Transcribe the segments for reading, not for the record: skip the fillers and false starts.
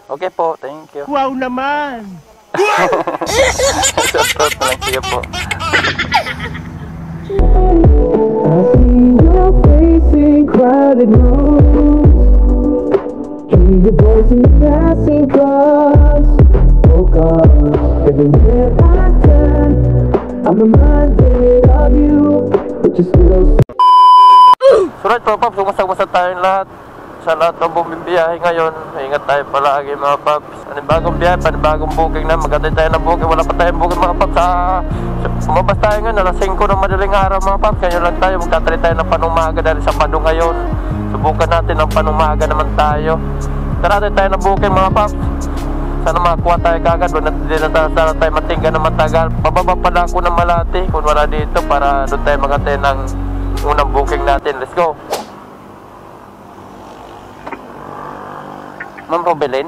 Okay po, thank you. Wow naman! Shoutout na lang, sige po. Crowded rooms, hear your voice in the passing cars. Oh God, everywhere I turn, I'm reminded of you, but you're still. So right po, Paps, kumusta tayong lahat? Sa lahat ng bumibiyahe ngayon, ingat tayo palagi mga Paps. Panibagong biyahe, panibagong booking na, magantay tayo ng booking. Wala pa tayong booking mga Paps. Umabas tayo ngayon, alas 5 ng madaling araw mga Paps. Ngayon lang tayo, magtatry tayo ng panumaga dahil sa Pado ngayon. Subukan natin ng panumaga naman tayo. Tara tayo ng booking mga Paps. Sana makakuha tayo kagad, hindi na tayo matingga na matagal. Pababa pala ako ng Malate kung wala dito para doon tayo magantay ng unang booking natin. Let's go. Ma'am Robelin?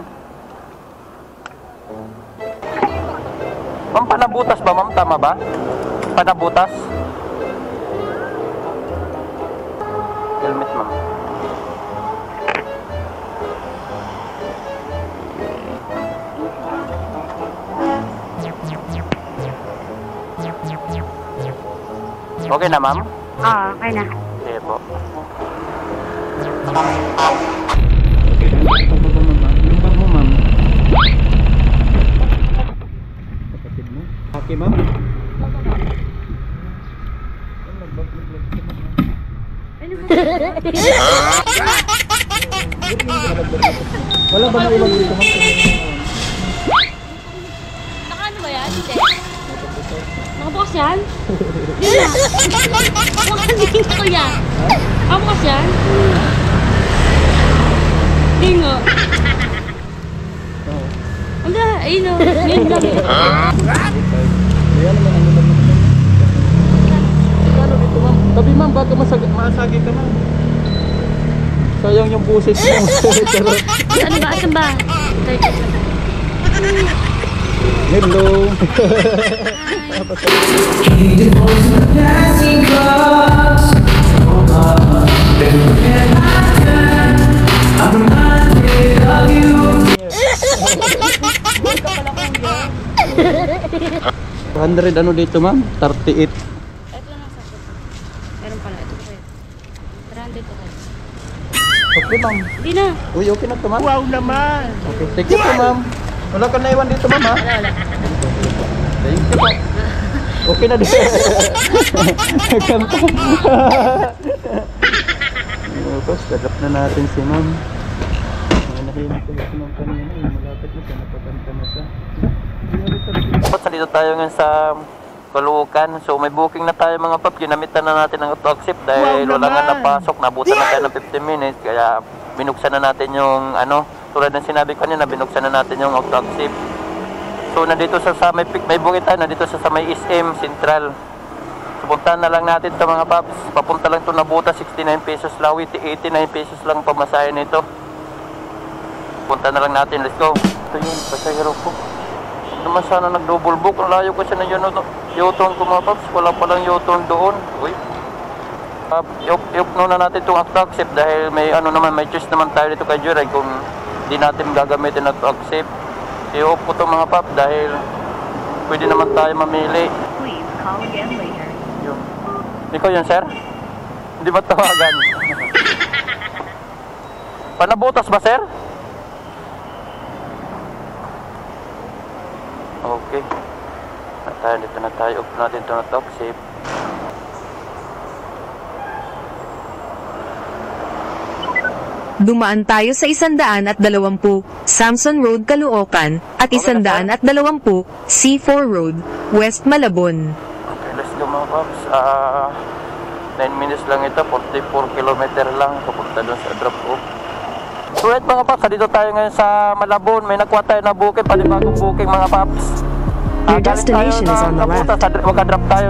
Ma'am, panabutas ba ma'am? Tama ba? Panabutas? Helmet ma'am. Okay na ma'am? Oo, okay na. Okay po. Okay, ma'am? Wala ba na ulang dito, ma'am? Naka-ano ba yan? Hindi. Nakabukas yan? Hindi na. Makakalingin ako yan. Nakabukas yan? Hindi nga. Wala, ayun o. Ngayon lang eh. Ayan naman, ano lang naman. Kano dito, ma'am? Tabi, ma'am, baka maasagi ka, ma'am. Sayang yung buses mo. Ano ba? Asan ba? Hello. $100 ano dito, ma'am? 38. Ito na sa ito. Meron pala. Ito ko kayo. 300 ko kayo. Okay, ma'am. Hindi na. Uy, okay na to, ma'am. Wow naman! Okay, thank you po, ma'am. Wala ka naiwan dito, ma'am, ha? Wala. Thank you po. Okay na dito. Kanta. Tapos, dadap na natin si ma'am. Nahihinig ko si ma'am kanina. Malapit na siya. Napagkanta na siya. Dito tayo ngayon sa Caloocan. So may booking na tayo mga Paps. Ginamitan na natin ang auto-accept dahil wala nga napasok. Nabutan na tayo ng 15 minutes. Kaya binuksan na natin yung tulad ng sinabi ko kanina, binuksan na natin yung auto-accept. So nandito sa may booking tayo, nandito sa may SM Central. So puntahan na lang natin ito mga Paps. Papunta lang ito Nabuta, 69 pesos Lawi, 89 pesos lang pamasahe nito. Punta na lang natin, let's go. Ito yun, pasahero ko. Naman sana nag-double book. Ang layo kasi na yun, U-turn ko mga Paps. Wala palang U-turn doon. Uy. I-off na natin itong auto-accept dahil may may choice naman tayo dito kay Juray kung di natin gagamitin auto-accept. I-off ko ito mga Paps dahil pwede naman tayo mamili. Please call again later. Yun. Ikaw yun, sir? Hindi ba tawagan? Panabutas ba, sir? Okay. Dito na tayo. Off natin ito na auto-accept. Dumaan tayo sa 120 Samson Road, Caloocan at 120 C4 Road, West Malabon. Okay, let's go mga Paps. 9 minutes lang ito, 44 kilometer lang papunta doon sa drop-off. So right mga Paps, dito tayo ngayon sa Malabon. May nakuha tayo na booking, panibagong booking mga Paps. Your destination is on the left. Mag-drop tayo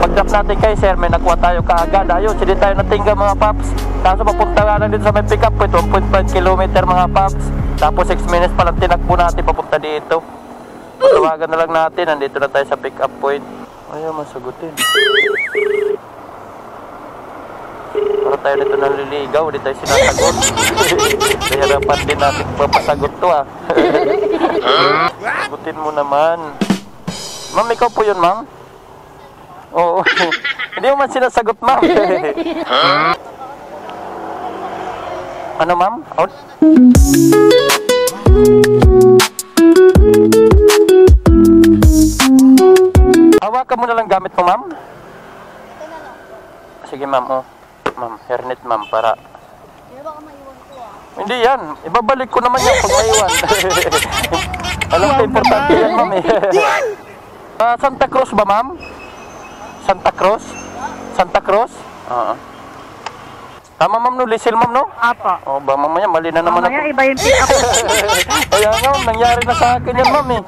mag-drop natin kay sir, may nakuha tayo kaagad. Ayun, hindi tayo natingga mga Paps. Kaso papunta nga lang dito sa may pick up point, 1.5 kilometer mga Paps. Tapos 6 minutes pa lang tinakbo natin papunta dito. Tawagan na lang natin, nandito na tayo sa pick up point. Ayaw masagutin. Para tayo dito naliligaw, di tayo sinasagot. Kaya harapan din natin papasagot to ah. Sagutin mo naman. Ma'am, ikaw po yun, ma'am? Oo. Hindi mo man sinasagot, ma'am. Ano, ma'am? Out? Hawakan mo na lang gamit mo, ma'am. Sige, ma'am. Oh. Ma'am, hairnet, ma'am, para... Hindi yan. Ibabalik ko naman yan pag maiwan. Alam ko, importante yan, ma'am eh. Santa Cruz ba, ma'am? Santa Cruz? Santa Cruz? Oo. Tama, ma'am, no? Lisil, ma'am, no? Apa. O, ba, mamaya, mali na naman Mamaya ako. iba yung pick up. Kaya nga, nangyari na sa akin yan, ma'am, eh.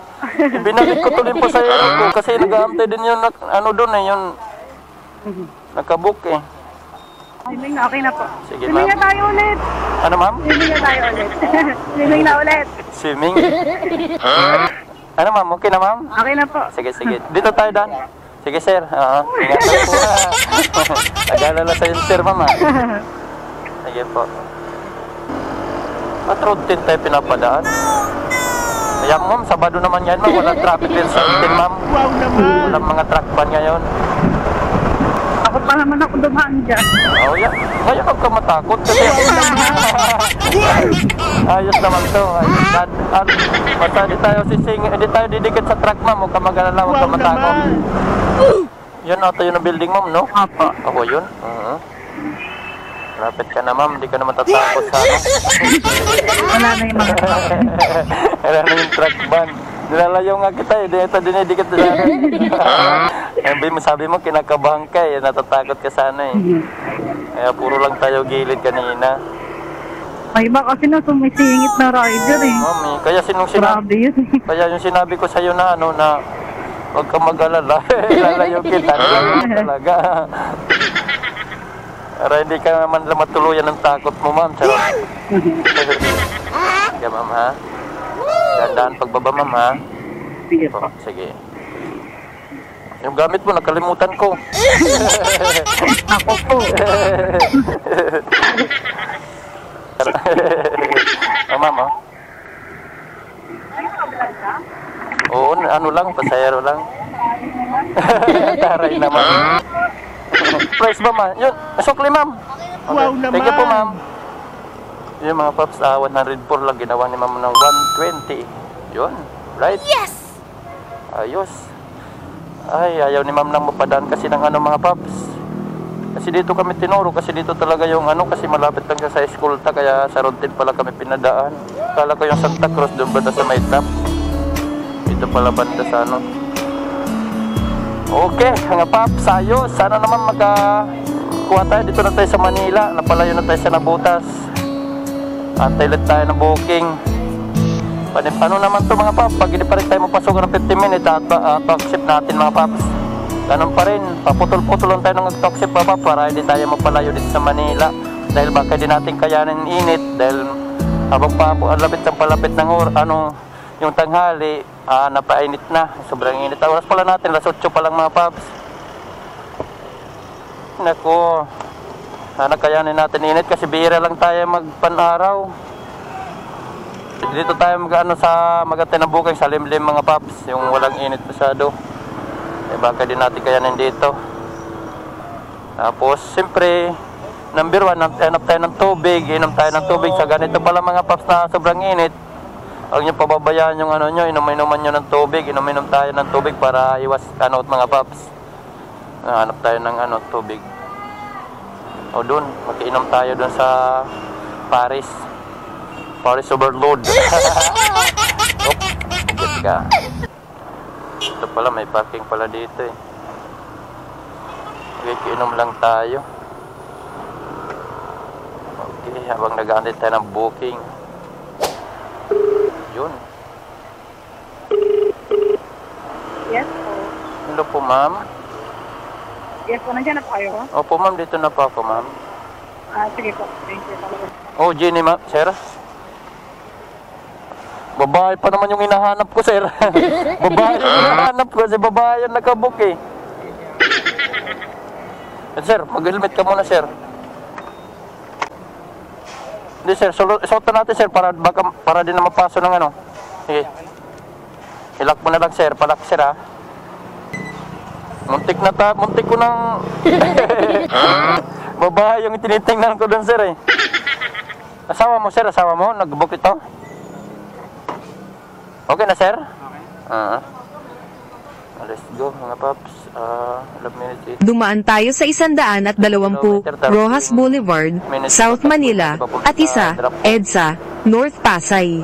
Binalik ko tuloy po sa iyo ko kasi nag-aantay din yung, ano doon eh, yung nakabook eh. Swimming na, okay na po. Sige, Swimming ma'am. na tayo ulit. Ano, ma'am? Swimming na tayo ulit. Swimming na ulit. Swimming? Ano, ma'am? Okay na, ma'am? Okay na po. Sige, sige. Dito tayo, Dan. Sige, sir. Oo. Ingatan po na. Nag-alala sa yun, sir, ma'am. Sige po. At road 10 tayo pinapadaan. Kaya, ma'am, Sabado naman yan, ma'am. Walang traffic din sa 10, ma'am. Wow naman. Walang mga truck ban ngayon. Ako pa naman ako dumaan dyan. Oh, yeah. Ngayon huwag ka matakot kasi ayos naman to. At basta di tayo didikit sa truck, ma'am. Huwag ka mag-alala, huwag ka matakot. Yan ata yun ang building, ma'am, no? Apo. Ako yun? Rapid ka na, ma'am. Hindi ka naman tatakot sa ano. Wala na yung mga Wala na yung truck ban. Nilalayaw nga kita eh. Ito dinidikit sa ano. Sabi mo, kinakabahan ka eh. Natatakot ka sana eh. Kaya puro lang tayo gilid kanina. May iba kasi na sumisingit na rider eh. Mami, kaya Grabe yun. kaya yung sinabi ko sa'yo na ano na huwag ka mag-alala. Lalayaw kita. Nilalayaw talaga. Para hindi ka naman matuluyan ng takot mo, ma'am. Charot. Sige, ma'am, ha? Dandaan pagbaba, ma'am, ha? Sige po. Sige. Yung gamit mo, nakalimutan ko. Ako po. Oh, ma'am, oh. Oo, ano lang, pasayaro lang. Taray naman. Price ba, ma'am? Yun, sukli, ma'am. Okay. Wow naman. Thank you po, ma'am. Yung mga paps, 104 lang ginawa ni ma'am ng 120. Yun, right? Yes! Ayos. Ay, ayaw ni ma'am nang mapadaan kasi ng ano mga paps. Kasi dito kami tinuro, kasi dito talaga yung ano, kasi malapit lang siya sa Escolta, kaya sa Road 10 pala kami pinadaan. Kala ko yung Santa Cruz, doon banda sa may top. Dito pala banda sa ano. Okay, mga paps, ayos. Sana naman magkakuha tayo. Dito na tayo sa Manila. Napalayo na tayo sa Nabutas. Antay ulit tayo ng booking. Ano naman to mga paps? Pag hindi pa rin tayo mapasok ng 15 minutes, talk-ship natin mga paps. Ganun pa rin. Paputol-putol lang tayo ng talk-ship mga paps para hindi tayo mapalayo dito sa Manila. Dahil baka di natin kayanin init. Dahil habang palapit ng palapit ng yung tanghali, napainit na. Sobrang init. Oras pala natin, alas 8 pa lang mga paps. Naku, sana kayanin natin init kasi bihira lang tayo magpanaraw. Dito tayo magantay ng bukay sa limlim mga paps, yung walang init masyado. Eh baka din natin kayanin dito. Tapos siyempre, number 1, hanap tayo ng tubig. Inom tayo ng tubig sa ganito pala mga paps na sobrang init. Huwag nyo pababayaan yung ano nyo, inom-inuman nyo ng tubig. Inom-inom tayo ng tubig para iwas mga paps. Hanap tayo ng tubig. O dun, makiinom tayo dun sa Paris Overload. Oop, get ka. Ito pala, may parking pala dito eh. Okay, kiinom lang tayo. Okay, habang nag-aantay tayo ng booking. Yun. Yes po. Hello po, ma'am. Yes po, nandiyan na po kayo? Opo, ma'am, dito na po ako, ma'am. Sige po. Thank you. Oh, Jenny, ma'am. Sir? Babae pa naman yung hinahanap ko, sir. Babae yung hinahanap ko kasi babae yung nakabook eh. Sir, mag-helmet ka muna, sir. Hindi sir, suotan natin sir para din na mapaso ng ano. Sige. Ilak mo na lang sir, palak sir ha. Muntik ko ng babae yung tinitingnan ko dun sir eh. Asawa mo sir, asawa mo? Nag-book ito? Okay na sir? Okay. Let's go mga paps. 11 minutes. Dumaan tayo sa 120 Rojas Boulevard, South Manila, at isa, EDSA, North Pasay.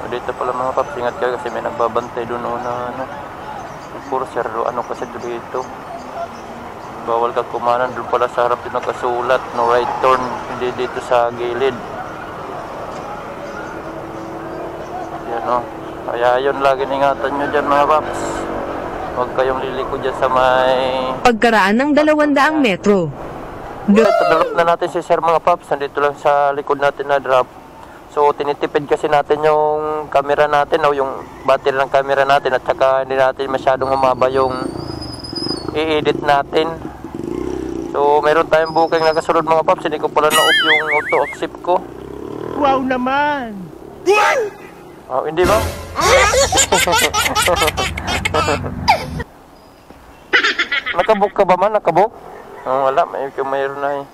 Dito pala mga paps, ingat ka kasi may nagbabantay doon na ano. Puro sir, ano kasi dito. Bawal ka kumanan doon pala sa harap din nakasulat, no right turn, hindi dito sa gilid. Yan o. Kaya yun lagi ingatan nyo dyan mga paps. Huwag kayong liliko dyan sa may... Pagkaraan ng 200 metro. Ito, drop na natin si sir mga paps. Nandito lang sa likod natin na drop. So, tinitipid kasi natin yung camera natin o yung battery ng camera natin at saka hindi natin masyadong umaba yung i-edit natin. So, meron tayong booking na kasunod mga paps. Hindi ko pala na-off yung auto-accept ko. Wow naman! Oh, hindi ba? Nakabook ka ba man? Nakabook? Oh, wala. Mayroon na eh.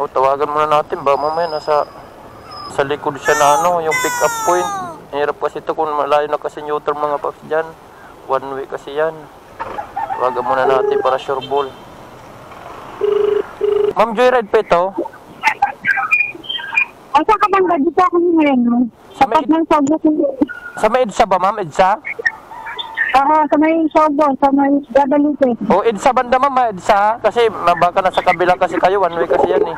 O, tawagan muna natin ba mamaya nasa sa likod siya na ano, yung pick up point. Hirap kasi ito kung malayo na kasi neutral mga paps dyan. One way kasi yan. Tawagan muna natin para sure ball. Ma'am, joyride pa ito? Ay, sa kabanda, dito ako ngayon. Sa may, Ng Sobo. sa may EDSA ba ma'am? EDSA? Oo, sa may Sobo, sa may Guadalupe. O, EDSA banda ma'am, EDSA? Kasi baka nasa kabila kasi kayo, one way kasi yan eh.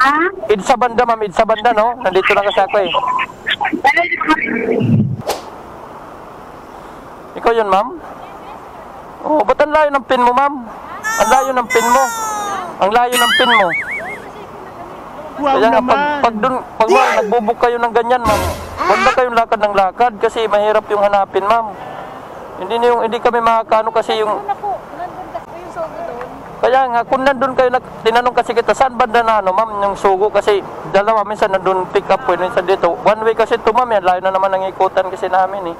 Ha? EDSA banda ma'am, EDSA banda no? Nandito lang kasi ako eh. Ikaw yun ma'am? Oh, ba't ang layo ng pin mo ma'am? Ang layo ng pin mo. Ang layo ng pin mo. Wow Kaya nga, naman! pag nagbubuk kayo ng ganyan ma'am, huwag na kayong lakad ng lakad kasi mahirap yung hanapin ma'am. Hindi kami makakano kasi yung... Nandun kasi yung sogo doon. Kaya nga, kung nandun kayo, tinanong kasi kita, saan banda na ano ma'am, yung sugo kasi dalawa, minsan nandun pick up point, minsan dito. One way kasi ito ma'am, yan, layo na naman ang ikutan kasi namin eh.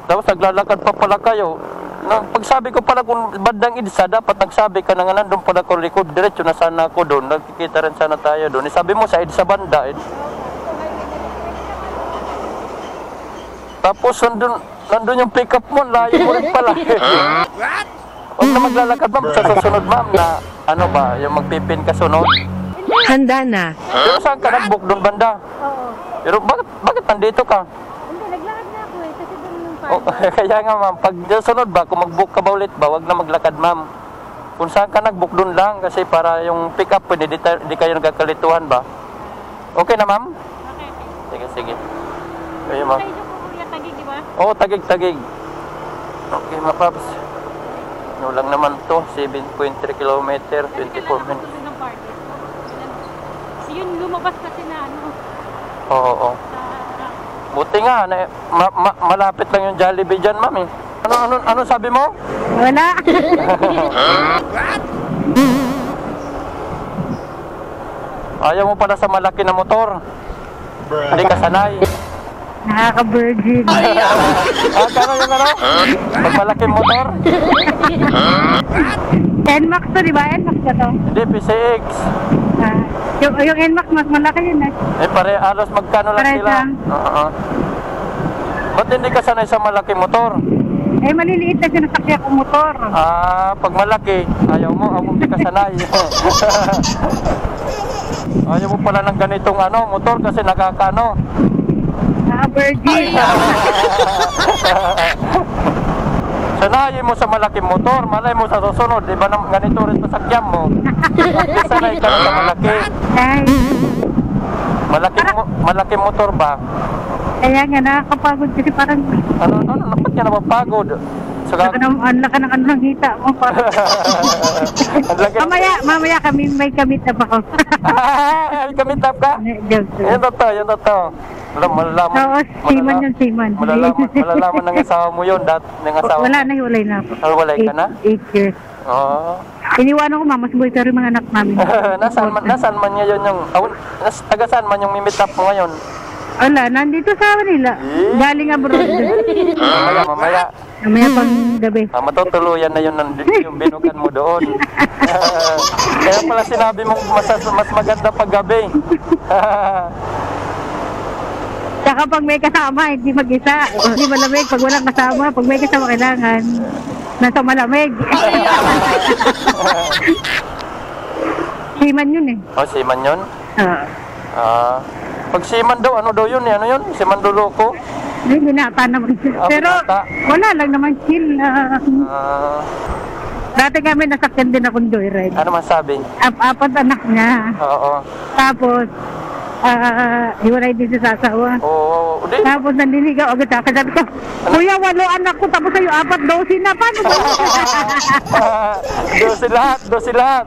Tapos naglalakad pa pala kayo. Pagsabi ko pala kung bandang EDSA, dapat nagsabi ka na nga nandun pala ko likod, diretso na sana ako doon, nagkikita rin sana tayo doon. Sabi mo sa EDSA banda eh. Tapos nandun yung pick up mo, layo mo rin pala. Huwag na maglalakad ma'am, sa susunod ma'am na ano ba, yung magpipin ka sunod. Handa na. Pero saan ka nag-book doon banda? Oo. Pero bakit nandito ka? Hindi, naglakad na ako eh. Kasi doon yung Oh, kaya nga ma'am, pag sunod ba, kung mag-book ka ba ulit ba, wag na maglakad ma'am. Kung saan ka nag-book doon lang, kasi para yung pick up, hindi kayo nagkakalituhan ba? Okay na ma'am? Okay. Sige. Kaya ma'am. Medyo po kuya tagig, di ba? Oo, tagig. Okay mga paps. Ano lang naman to, 7.3 kilometer, 24 minutes. Ng party. Kasi yun lumabas kasi na ano. Oo. Buti nga, malapit lang yung Jollibee dyan, ma'am eh. Ano sabi mo? Wala. Ayaw mo pala sa malaki na motor. Hindi ka sanay. Nakaka-virgin. Kano yung ano? Pag malaking motor? NMAX to, di ba? NMAX ba to? Hindi, PCX. Yung NMAX, mas malaki yun eh. Alos magkano lang Parehas sila. lang. Oo. Ba't hindi ka sanay sa malaking motor? Eh, maliliit na sinasakya ko motor. Pag malaki, ayaw mo hindi ka sanay. Ayaw mo pala ng ganitong motor kasi nakakano. Nakaka-virgin. Sanayin mo sa malaking motor, malay mo sa susunod, iba nang ganito rin sasakyan mo. Sanay ka na sa malaki. Ay, Malaking motor ba? kaya nga nakakapagod kasi parang Ba't ka napapagod? Saka, ang laka ng anong hita mo. ang laki. Mamaya kami may kamit na ako. Ay, kamit up ka? Joke. Yan totoo. Malalaman. Oo, seaman yun, seaman. Malalaman ng asawa mo yun. Ng asawa. Wala na, hiwalay na ako. Walay ka na? 8 years. Oo. Iniwanan ko, Mama, mas pero yung mga anak namin. Nasaan man ngayon yung... taga saan man yung mimit up mo ngayon? Wala, nandito sa Manila. Galing abroad. Mamaya. Mamaya pang gabi. Matutuluyan na yun yung binukan mo doon. Kaya pala sinabi mo mas maganda pag gabi. Saka pag may kasama, hindi mag-isa. Hindi malamig. Pag walang kasama, pag may kasama kailangan. Nasa malamig. Seaman yun eh. Oh, seaman yun? Pag seaman daw, ano daw yun? Ano yun? Seaman loko? Hindi binata naman. Pero binata. wala lang naman chill. Dati kami nasakyan din akong joyride. Ano masabi? Apat anak niya. Oo. Tapos, hiwalay din sa asawa. Oo. Di. Tapos nandinigaw agad ako. Sabi ko, Kuya, 8 anak ko. Tapos sa'yo 4, 12 na. Paano ba? Dosi lahat.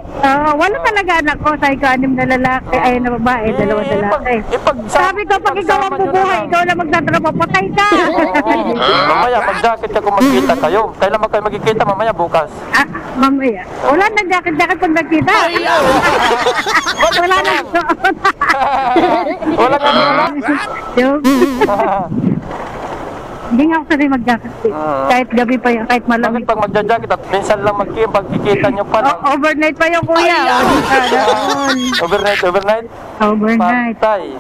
Wala talaga anak ko. Sabi ko, 6 na lalaki. Ay, na babae, 2 lalaki. Sabi ko, pag ikaw ang bubuhay, ikaw na magtatrabaho, patay ka. Mamaya, mag-jacket ka kung magkita kayo. Kailan ba kayo magkikita? Mamaya, bukas. Mamaya. Wala na jacket pag nagkita. Wala na. Wala ka na. Joke. Hindi nga ako sanay mag-jacket. Kahit gabi pa yan, kahit malamig. Bakit pag magja-jacket at minsan lang pagkikita nyo pa lang? Overnight pa yung kuya. Overnight? Overnight. Patay.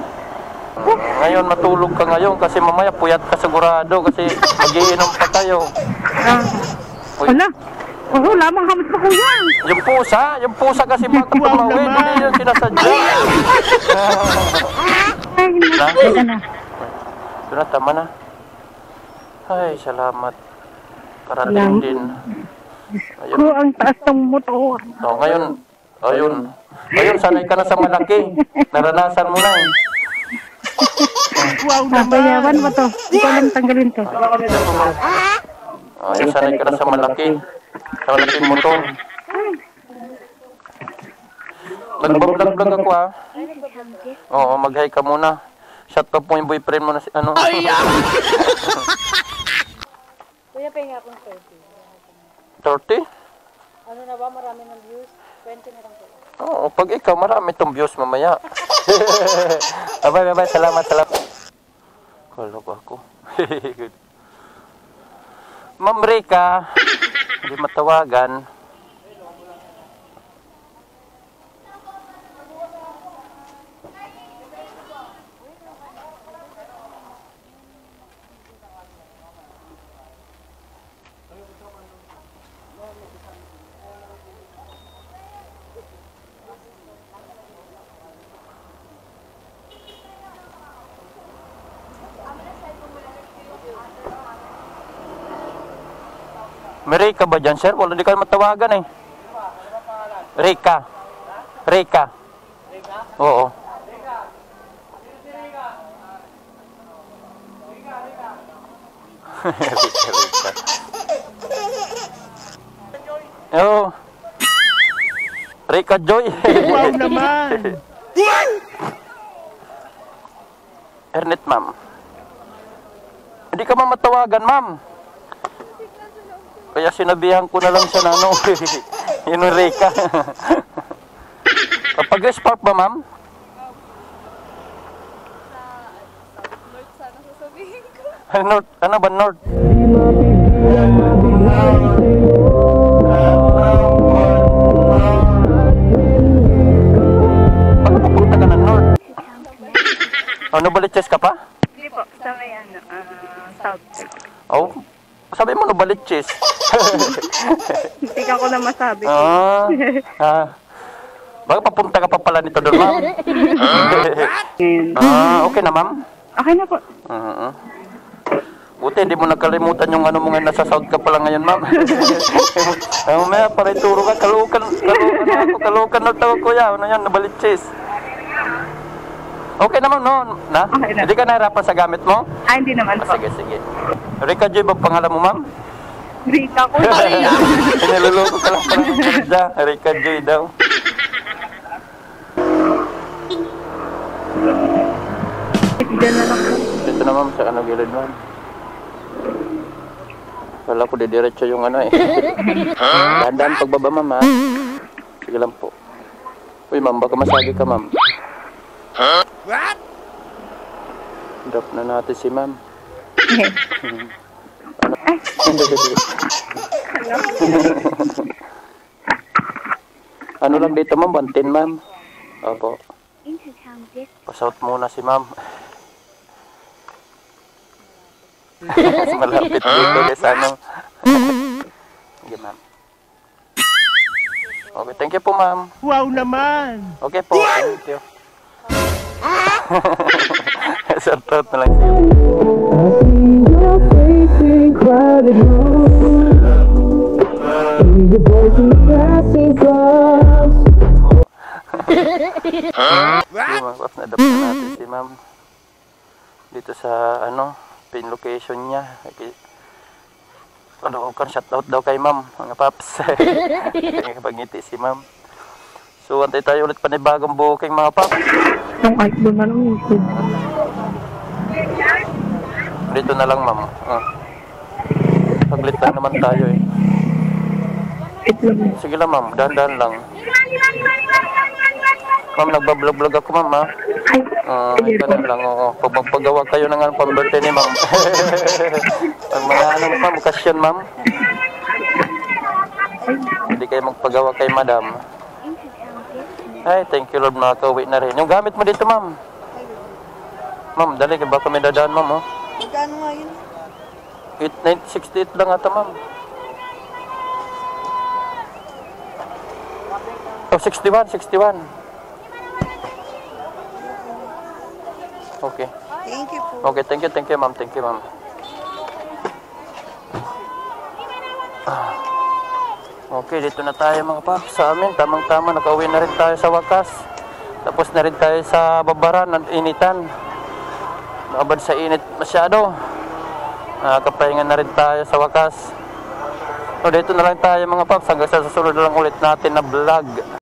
Ngayon matulog ka ngayon kasi mamaya puyat ka sigurado kasi mag-iinom pa tayo. Wala. Oo, lamang hamas pa kuya. Yung pusa kasi baka tumawid, hindi yun sinasadya. Ay, hindi na. Ito na, tama na. Ay, salamat. Karating din. Ko ang taas ng motor. Ngayon, sanay ka na sa malaki. Naranasan mo na eh. Wow, nabayawan mo to. Hindi ko alam tanggalin to. Ngayon, sanay ka na sa malaki. Sa malaking motor. Nagbablog ako ah. Oo, mag-hi ka muna. Shut up mo yung boyfriend mo na si ano. Kuya, pahinga akong 30? 30. Ano na ba? Marami ng views? 20 na lang po. Oo, pag ikaw, marami itong views mamaya. Bye. Salamat. Kala ko ako. Ma'am Rika, hindi matawagan. May Rika ba dyan, sir? Wala, hindi kayo matawagan eh. Rika. Oo. Rika. Oo. Rika Joy. Wow naman! Ernest, ma'am. Hindi ka matawagan, ma'am. Kaya sinabihan ko na lang siya na ano. Yun yung Rika. Kapag spark ba, ma'am? North sana sasabihin ko. North, ano ba North? Pag pupunta ka ng North? Ano, baliches ka pa? Hindi po, sa may South. Oh, sabi mo na baliches. Hindi ka ko na masabi. Baka papunta ka pa pala nito doon, ma'am. Okay na, ma'am? Okay na po. Buti, hindi mo nakalimutan yung ano mo nga nasa South ka pala ngayon, ma'am. Mamaya, para ituro ka, kalukan na tawag kuya. Ano yan, nabalitsis. Okay naman, no? Okay na. Hindi ka nahirapan sa gamit mo? Hindi naman po. Sige. Rika Joy, ba pangalan mo, ma'am? Rika ko. Niluloko ka lang parang magkakadya. Rika Joy daw. Diyan na lang po. dito na ma'am, sa ano gilid ma'am. Wala ko didiretso yung ano eh. Dahan-dahan pagbaba ma'am ha. Sige lang po. Uy ma'am, baka masagi ka ma'am. What? Drop na natin si ma'am. Ano? Ano lang dito ma'am, 110 ma'am. Opo. Pasout muna si ma'am. Mas malapit dito guys, ano. Sige ma'am. Okay, thank you po ma'am. Wow naman! Okay po, thank you. Shout out na lang siya. I see your face in crowded rooms. Hear your voice in passing clubs. Sige ma'am, na-adapt na natin si ma'am. Dito sa ano, pin location niya. Okay. Ano, shoutout daw kay ma'am, mga paps. Kapag-ngiti si ma'am. So, antay tayo ulit panibagong booking mga paps. Yung art doon na lang YouTube. Dito na lang ma'am. Paglit lang naman tayo eh. Sige lang ma'am, dahan-dahan lang. Ma'am, nagbablog-vlog ako ma'am ha. Ito na lang, oo. Pag magpagawa kayo ng ano, pang-birthday ni ma'am. Ang mga ano ma'am, okasyon ma'am. Hindi kayo magpagawa kay madam. Ay, thank you Lord, makakauwi na rin. Yung gamit mo dito ma'am. Ma'am, dali, baka may dadaan ma'am oh. Magkano nga yun? 8,968 lang ata ma'am. Oh, 61. Okay. Thank you po. Okay, thank you ma'am. Thank you ma'am. Okay, dito na tayo mga paps sa amin. Tamang-tama, nakauwi na rin tayo sa wakas. Tapos na rin tayo sa babaran ng initan. Nakabad sa init masyado. Nakapahinga na rin tayo sa wakas. So, dito na lang tayo mga paps. Hanggang sa susunod na lang ulit natin na vlog.